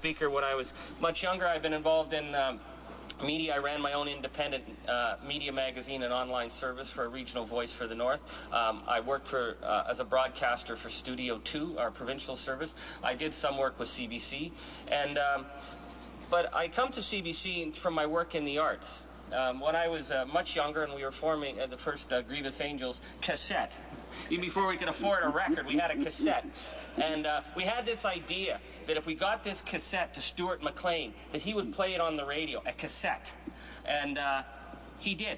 speaker. When I was much younger, I've been involved in media. I ran my own independent media magazine and online service for a regional voice for the North. I worked as a broadcaster for Studio 2, our provincial service. I did some work with CBC, but I come to CBC from my work in the arts. When I was much younger and we were forming the first Grievous Angels cassette, even before we could afford a record, we had a cassette. And we had this idea that if we got this cassette to Stuart McLean, that he would play it on the radio, a cassette. And he did.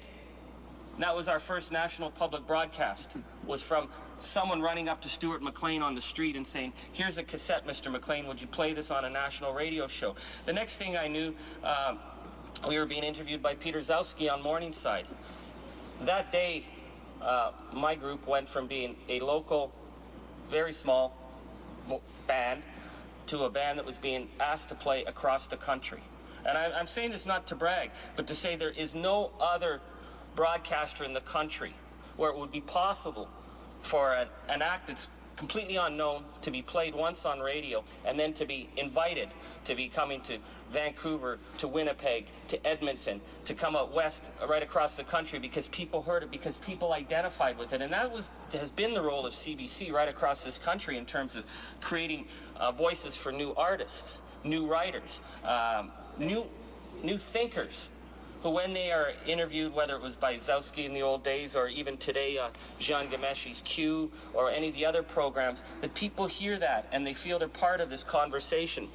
And that was our first national public broadcast, was from someone running up to Stuart McLean on the street and saying, here's a cassette, Mr. McLean, would you play this on a national radio show? The next thing I knew, we were being interviewed by Peter Zowski on Morningside. That day, my group went from being a local, very small band to a band that was being asked to play across the country. And I'm saying this not to brag, but to say there is no other broadcaster in the country where it would be possible for an act that's completely unknown to be played once on radio and then to be invited to be coming to Vancouver, to Winnipeg, to Edmonton, to come out west right across the country because people heard it, because people identified with it. And that has been the role of CBC right across this country in terms of creating voices for new artists, new writers, new thinkers, who when they are interviewed, whether it was by Zowski in the old days or even today, Jean Gameshi's Q or any of the other programs, that people hear that and they feel they're part of this conversation.